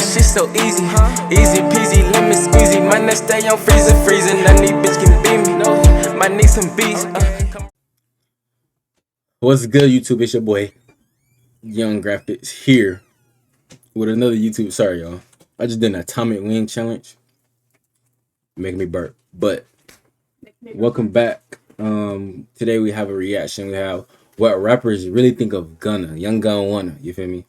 shit so easy, easy peasy, lemon squeezy. My next day I'm freezing. None of these bitch can beat me. Might need some beats. What's good, YouTube? It's your boy, Young Graphikz, here with another YouTube. Sorry, y'all. I just did an atomic wing challenge, making me burp. But welcome back. Today we have a reaction. We have what rappers really think of Gunna, Young Gunna. You feel me?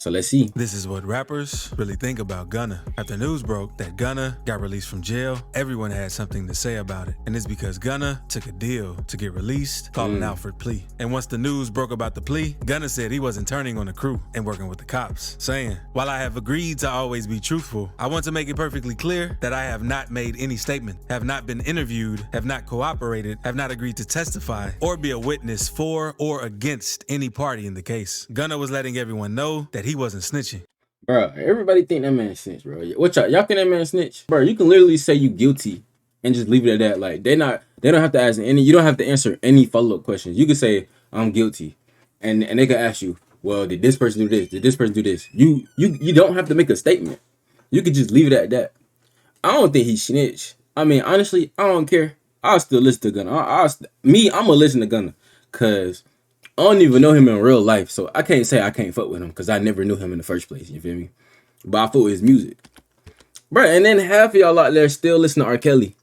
So let's see. This is what rappers really think about Gunna. After news broke that Gunna got released from jail, everyone had something to say about it. And it's because Gunna took a deal to get released, calling out for plea. And once the news broke about the plea, Gunna said he wasn't turning on the crew and working with the cops, saying, "While I have agreed to always be truthful, I want to make it perfectly clear that I have not made any statement, have not been interviewed, have not cooperated, have not agreed to testify, or be a witness for or against any party in the case." Gunna was letting everyone know that he wasn't snitching. Bro, everybody think that man snitch, bro. What y'all think that man snitch? Bro, you can literally say you guilty and just leave it at that. Like they don't have to ask any, you don't have to answer any follow-up questions. You can say I'm guilty. And they can ask you, well, did this person do this? Did this person do this? You don't have to make a statement. You could just leave it at that. I don't think he snitch. I mean, honestly, I don't care. I'll still listen to Gunna. I'm gonna listen to Gunna. Cause I don't even know him in real life, so I can't say I can't fuck with him because I never knew him in the first place. You feel me? But I fuck with his music, bro. And then half of y'all out there still listen to R. Kelly.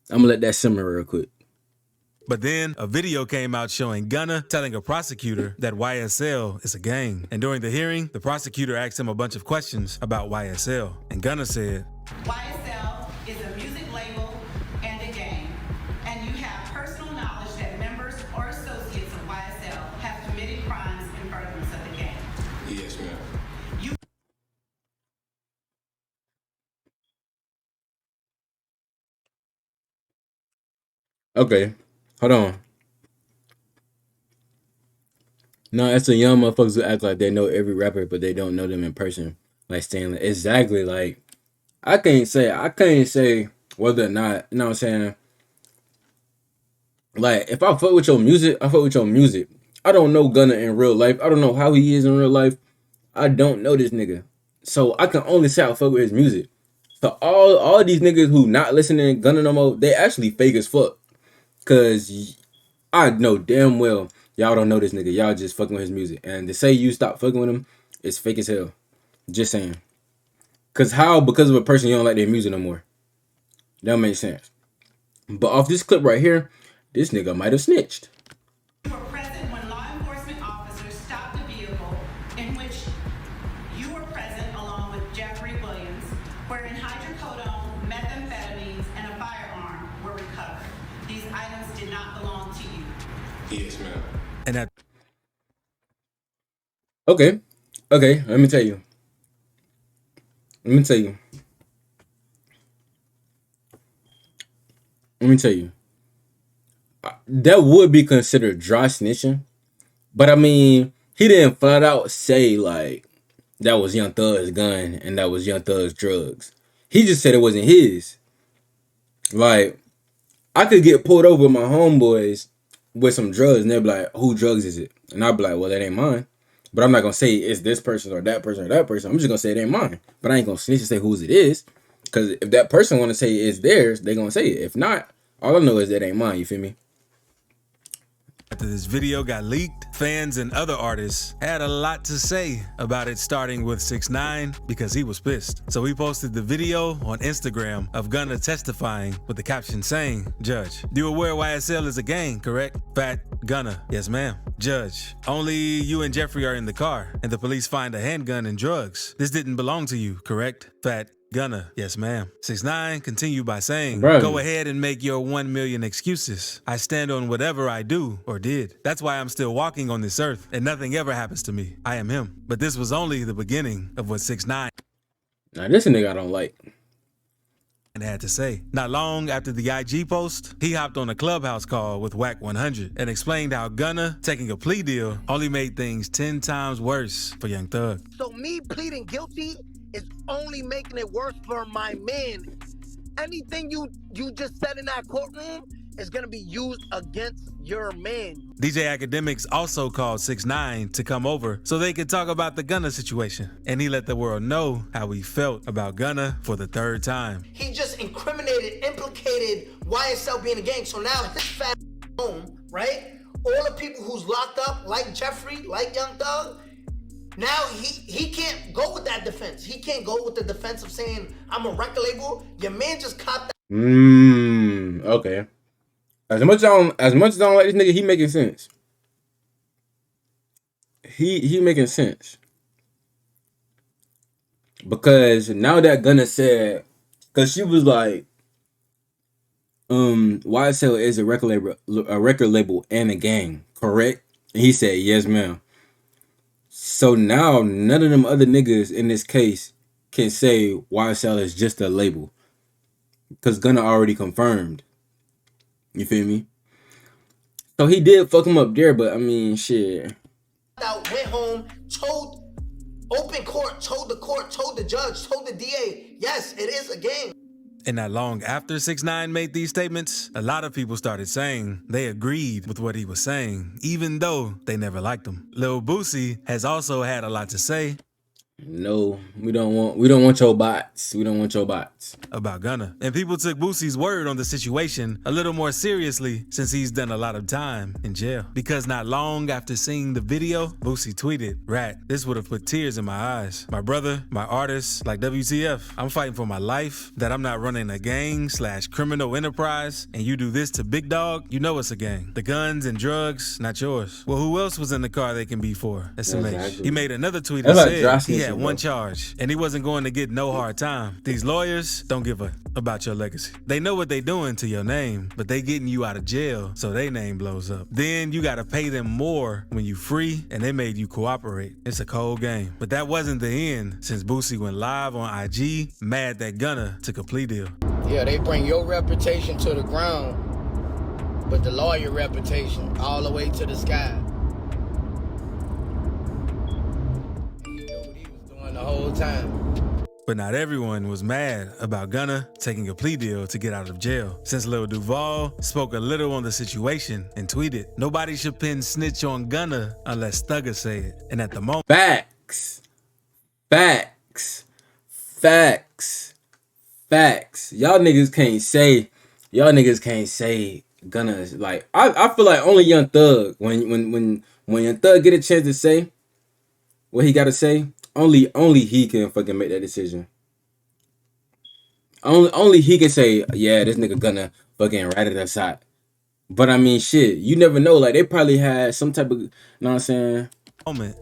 I'm gonna let that simmer real quick. But then a video came out showing Gunna telling a prosecutor that YSL is a gang. And during the hearing, the prosecutor asked him a bunch of questions about YSL. And Gunna said, YSL is a music label and a gang. And you have personal knowledge that members or associates of YSL have committed crimes in furtherance of the gang. Yes, ma'am. Okay, hold on. No, that's a young motherfuckers who act like they know every rapper, but they don't know them in person. Like Stanley, exactly. Like I can't say whether or not, you know what I'm saying. Like, if I fuck with your music, I fuck with your music. I don't know Gunna in real life. I don't know how he is in real life. I don't know this nigga. So I can only say I fuck with his music. So all these niggas who not listening to Gunna no more, they actually fake as fuck. Cause I know damn well y'all don't know this nigga. Y'all just fucking with his music. And to say you stop fucking with him, it's fake as hell. Just saying. Cause how? Because of a person you don't like their music no more. That makes sense. But off this clip right here, this nigga might have snitched. You were present when law enforcement officers stopped a vehicle in which you were present along with Jeffrey Williams, wherein hydrocodone, methamphetamines, and a firearm were recovered. These items did not belong to you. Yes, ma'am. and at Okay, let me tell you. That would be considered dry snitching. But I mean, he didn't flat out say like that was Young Thug's gun and that was Young Thug's drugs. He just said it wasn't his. Like, I could get pulled over with my homeboys with some drugs and they'll be like, who drugs is it? And I'll be like, well, that ain't mine. But I'm not gonna say it's this person or that person or that person. I'm just gonna say it ain't mine. But I ain't gonna snitch and say whose it is. Because if that person wanna say it's theirs, they gonna say it. If not, all I know is that ain't mine, you feel me? After this video got leaked, fans and other artists had a lot to say about it, starting with 6ix9ine because he was pissed. So he posted the video on Instagram of Gunna testifying with the caption saying, "Judge, you aware YSL is a gang, correct?" Fat Gunna, "Yes, ma'am." Judge, only you and Jeffrey are in the car and the police find a handgun and drugs. This didn't belong to you, correct? Fat Gunna, "Yes, ma'am." 6ix9ine continued by saying, Bro. "Go ahead and make your 1 million excuses. I stand on whatever I do or did. That's why I'm still walking on this earth and nothing ever happens to me. I am him." But this was only the beginning of what 6ix9ine Now this a nigga I don't like. had to say. Not long after the IG post, he hopped on a Clubhouse call with Wack 100 and explained how Gunna taking a plea deal only made things 10 times worse for Young Thug. So me pleading guilty is only making it worse for my man. Anything you just said in that courtroom, is gonna be used against your man. DJ Academics also called 6ix9ine to come over so they could talk about the Gunna situation. And he let the world know how he felt about Gunna for the 3rd time. He just implicated YSL being a gang. So now his fat home, right? All the people who's locked up, like Jeffrey, like Young Thug, now he can't go with that defense. He can't go with the defense of saying, I'm a record label. Your man just copped that. Okay. As much as I don't like this nigga, he making sense. He making sense. Because now that Gunna said, because she was like, YSL is a record label and a gang, correct? And he said, yes, ma'am. So now none of them other niggas in this case can say YSL is just a label. Because Gunna already confirmed. You feel me? So he did fuck him up there, but I mean, shit. Went home, told open court, told the court, told the judge, told the DA, yes, it is a gang. And not long after 6ix9ine made these statements, a lot of people started saying they agreed with what he was saying, even though they never liked him. Lil Boosie has also had a lot to say. No, we don't want your bots. We don't want your bots. About Gunna. And people took Boosie's word on the situation a little more seriously since he's done a lot of time in jail. Because not long after seeing the video, Boosie tweeted, "Rat, this would have put tears in my eyes. My brother, my artist, like WTF, I'm fighting for my life, that I'm not running a gang/criminal enterprise, and you do this to Big Dog, you know it's a gang. The guns and drugs, not yours. Well, who else was in the car they can be for? SMH. Exactly. He made another tweet that said he had one charge, and he wasn't going to get no hard time. These lawyers don't give a about your legacy. They know what they doing to your name, but they getting you out of jail so their name blows up. Then you gotta pay them more when you free, and they made you cooperate. It's a cold game. But that wasn't the end, since Boosie went live on IG, mad that Gunna took a plea deal. Yeah, they bring your reputation to the ground, but the lawyer reputation all the way to the sky. You know what he was doing the whole time. But not everyone was mad about Gunna taking a plea deal to get out of jail, since Lil Duval spoke a little on the situation and tweeted, "Nobody should pin snitch on Gunna unless Thugger say it." And at the moment, Facts. Y'all niggas can't say Gunna is like, I feel like only Young Thug, when Young Thug get a chance to say what he gotta say, only he can fucking make that decision. Only he can say, yeah, this nigga Gunna fucking ratted us out. But I mean, shit, you never know. Like, they probably had some type of, you know what I'm saying?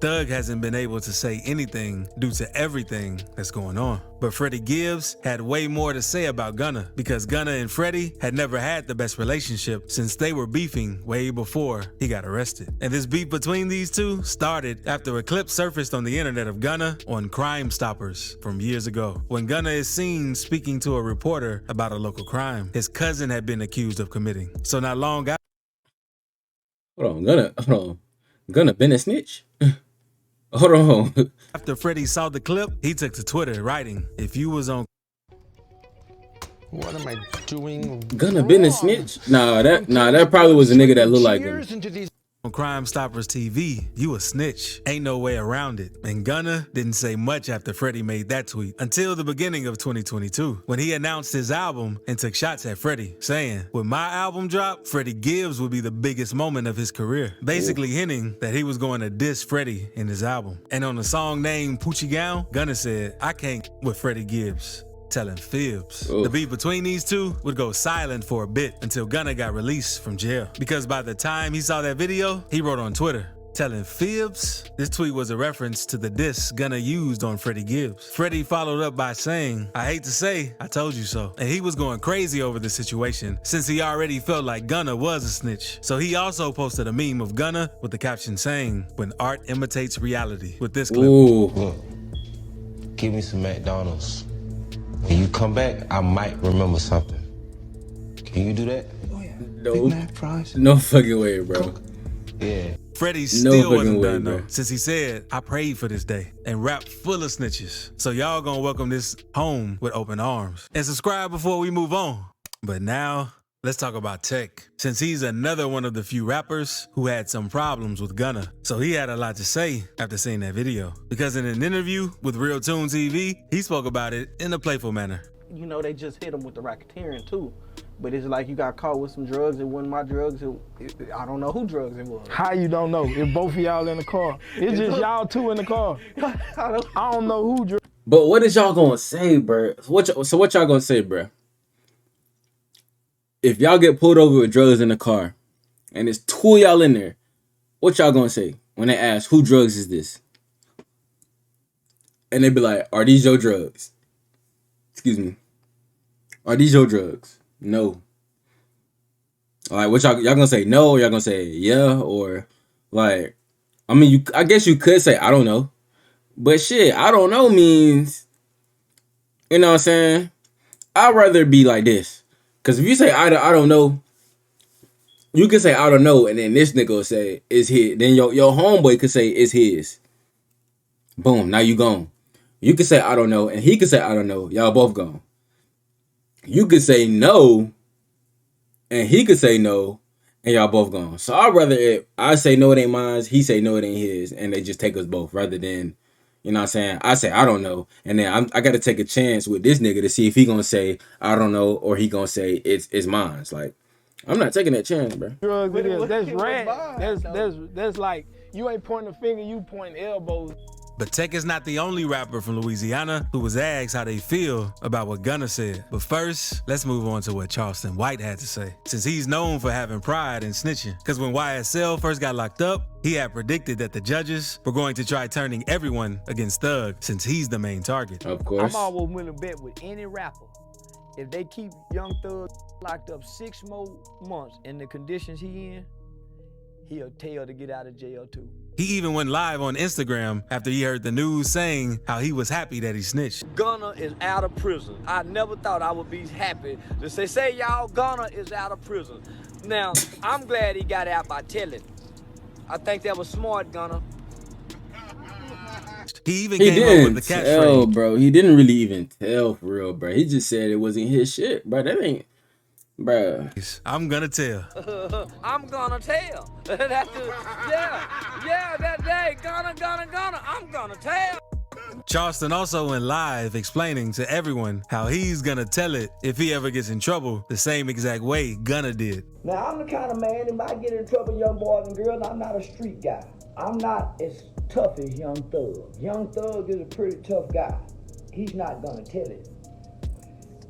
Thug hasn't been able to say anything due to everything that's going on. But Freddie Gibbs had way more to say about Gunna, because Gunna and Freddie had never had the best relationship since they were beefing way before he got arrested. And this beef between these two started after a clip surfaced on the internet of Gunna on Crime Stoppers from years ago, when Gunna is seen speaking to a reporter about a local crime his cousin had been accused of committing. So not long after— Hold on. Gunna been a snitch? Hold on. After Freddie saw the clip, he took to Twitter writing, "If you was on What am I doing? Gunna been a snitch? Nah, that probably was a nigga that looked like him. on Crime Stoppers TV, you a snitch. Ain't no way around it." And Gunna didn't say much after Freddie made that tweet until the beginning of 2022, when he announced his album and took shots at Freddie, saying, "When my album dropped, Freddie Gibbs would be the biggest moment of his career," basically hinting that he was going to diss Freddie in his album. And on the song named Poochie Gown, Gunna said, "I can't with Freddie Gibbs telling fibs." The beef between these two would go silent for a bit until Gunna got released from jail. Because by the time he saw that video, he wrote on Twitter, "Telling fibs?" This tweet was a reference to the diss Gunna used on Freddie Gibbs. Freddie followed up by saying, "I hate to say, I told you so." And he was going crazy over the situation since he already felt like Gunna was a snitch. So he also posted a meme of Gunna with the caption saying, "When art imitates reality," with this clip. Look, give me some McDonald's. When you come back, I might remember something. Can you do that? Oh yeah. No. Big Mac fries. No fucking way, bro. Yeah. Freddie No still fucking wasn't way, done though, bro. since he said, "I prayed for this day," and rap full of snitches. So y'all gonna welcome this home with open arms. And subscribe before we move on. But now, Let's talk about Tech, since he's another one of the few rappers who had some problems with Gunna. So he had a lot to say after seeing that video, because in an interview with Real Tune TV, he spoke about it in a playful manner. You know, they just hit him with the racketeering too. But it's like you got caught with some drugs. It wasn't my drugs. I don't know who drugs it was. How you don't know? If both of y'all in the car. It's just y'all two in the car. I don't know who drugs. But what is y'all gonna say, bro? So what y'all gonna say, bro? If y'all get pulled over with drugs in the car, and it's two of y'all in there, what y'all gonna say when they ask, who drugs is this? And they be like, are these your drugs? Excuse me. Are these your drugs? No. All right, what y'all gonna say? No, or y'all gonna say yeah, or like, I mean, I guess you could say I don't know, but shit, I don't know means, you know what I'm saying? I'd rather be like this, cause if you say I don't know, you can say I don't know, and then this nigga will say it's his. Then your homeboy could say it's his. Boom, now you gone. You could say I don't know, and he could say I don't know. Y'all both gone. You could say no, and he could say no, and y'all both gone. So I'd rather if I say no, it ain't mine, he say no, it ain't his, and they just take us both, rather than, you know what I'm saying, I say I don't know, and then I got to take a chance with this nigga to see if he gonna say I don't know, or he gonna say it's mine. It's like, I'm not taking that chance, bro. Drugs it is. That's rad. That's like, you ain't pointing a finger, you pointing elbows. But Tech is not the only rapper from Louisiana who was asked how they feel about what Gunna said. But first, let's move on to what Charleston White had to say, since he's known for having pride in snitching. Because when YSL first got locked up, he had predicted that the judges were going to try turning everyone against Thug, since he's the main target. Of course. I'm always willing to bet with any rapper, if they keep Young Thug locked up 6 more months in the conditions he in, he'll tell to get out of jail too. He even went live on Instagram after he heard the news saying how he was happy that he snitched. Gunna is out of prison. I never thought I would be happy to say y'all, Gunna is out of prison. Now, I'm glad he got out by telling. I think that was smart, Gunna. He even came up with the catchphrase. Bro. He didn't really even tell for real, bro. He just said it wasn't his shit, bro. That ain't, bro. I'm gonna tell. I'm gonna tell. That day, Gunna, I'm gonna tell. Charleston also went live explaining to everyone how he's gonna tell it if he ever gets in trouble the same exact way Gunna did. Now, I'm the kind of man, if I get in trouble, young boys and girls, I'm not a street guy. I'm not as tough as Young Thug. Young Thug is a pretty tough guy. He's not gonna tell it.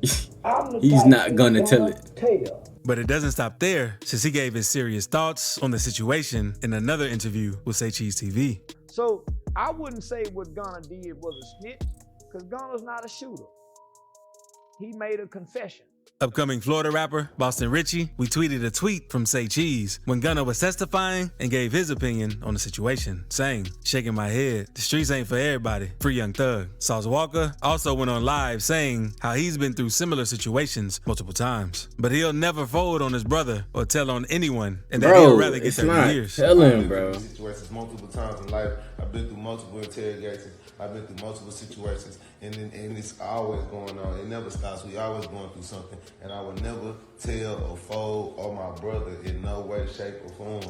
He's not gonna tell it. But it doesn't stop there, since he gave his serious thoughts on the situation in another interview with Say Cheese TV. So I wouldn't say what Gunna did was a snitch, because Gunna's not a shooter. He made a confession. Upcoming Florida rapper Boston Richie, we tweeted a tweet from Say Cheese when Gunna was testifying and gave his opinion on the situation, saying, shaking my head, the streets ain't for everybody, free Young Thug. Sauce Walker also went on live saying how he's been through similar situations multiple times, but he'll never fold on his brother or tell on anyone, and that he'll rather get 30 years. Tell him, bro. Situations multiple times in life. I've been through multiple interrogations. I've been through multiple situations, and it's always going on. It never stops. We always going through something, and I would never tell or fold on my brother in no way, shape, or form.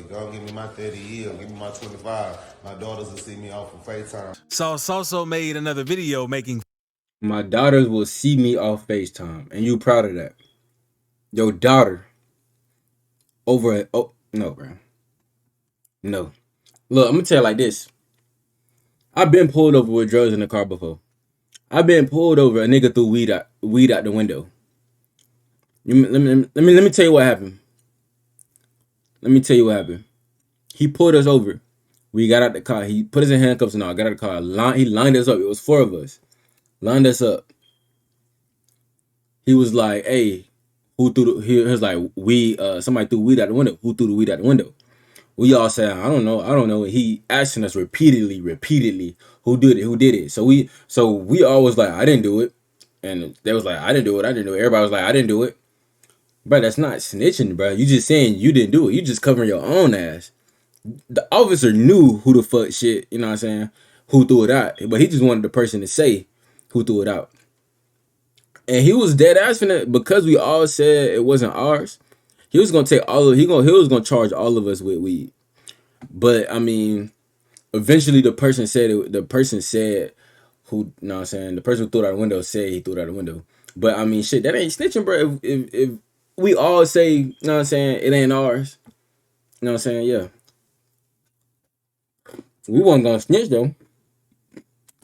Go give me my 30 years, give me my 25. My daughters will see me off of FaceTime. Sauce also made another video making my daughters will see me off FaceTime, and you proud of that? Your daughter over at, oh no, bro, no. Look, I'm gonna tell you like this. I've been pulled over with drugs in the car before. I've been pulled over. A nigga threw weed out the window. Let me tell you what happened. Let me tell you what happened. He pulled us over. We got out the car. He put us in handcuffs and all. Got out the car. He lined us up. It was 4 of us. Lined us up. He was like, "Hey, who threw the?" He was like, somebody threw weed out the window. Who threw the weed out the window? We all said, I don't know. He asking us repeatedly, who did it? So we all was like, I didn't do it. And they was like, I didn't do it. Everybody was like, I didn't do it. But that's not snitching, bro. You just saying you didn't do it. You just covering your own ass. The officer knew who the fuck shit, you know what I'm saying, who threw it out. But he just wanted the person to say who threw it out. And he was dead ass finna, because we all said it wasn't ours. He was gonna take all of, he was gonna charge all of us with weed. But I mean, eventually the person said it. The person said, who, you know what I'm saying, the person who threw it out the window said he threw it out the window. But I mean, shit, that ain't snitching, bro. If we all say, you know what I'm saying, it ain't ours. You know what I'm saying? Yeah. We wasn't gonna snitch though.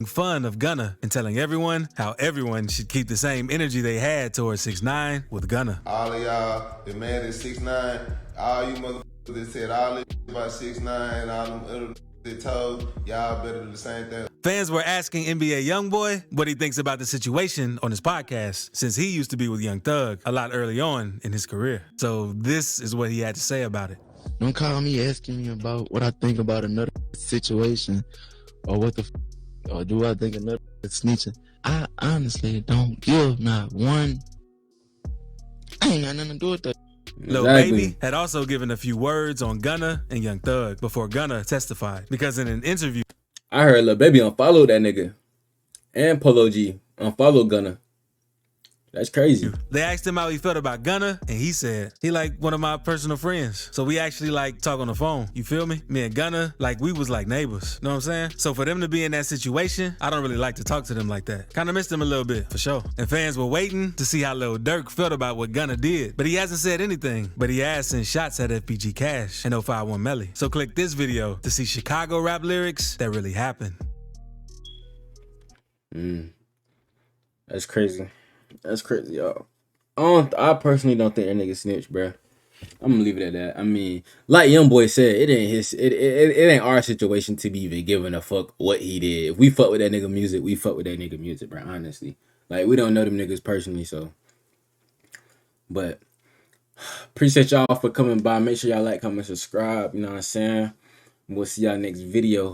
Fun of Gunna and telling everyone how everyone should keep the same energy they had towards 6ix9ine with Gunna. All of y'all, the man is 6ix9ine, all you motherfuckers that said all this about 6ix9ine, all them other that told, y'all better do the same thing. Fans were asking NBA Youngboy what he thinks about the situation on his podcast, since he used to be with Young Thug a lot early on in his career. So this is what he had to say about it. Don't call me asking me about what I think about another situation, or what the or do I think another snitching. I honestly don't give not one. I ain't got nothing to do with that. Lil Baby had also given a few words on Gunna and Young Thug before Gunna testified, because in an interview, I heard Lil Baby unfollowed that nigga, and Polo G unfollowed Gunna. That's crazy. They asked him how he felt about Gunna, and he said, he like one of my personal friends. So we actually like talk on the phone. You feel me? Me and Gunna, like we was like neighbors. Know what I'm saying? So for them to be in that situation, I don't really like to talk to them like that. Kind of missed them a little bit, for sure. And fans were waiting to see how Lil Durk felt about what Gunna did. But he hasn't said anything. But he has sent shots at FBG Cash and 051 Melly. So click this video to see Chicago rap lyrics that really happened. That's crazy. That's crazy, y'all. I personally don't think that nigga snitched, bro. I'm gonna leave it at that. I mean, like Youngboy said, it ain't our situation to be even giving a fuck what he did. If we fuck with that nigga music, we fuck with that nigga music, bro. Honestly, like we don't know them niggas personally, so. But appreciate y'all for coming by. Make sure y'all like, comment, subscribe. You know what I'm saying? We'll see y'all next video.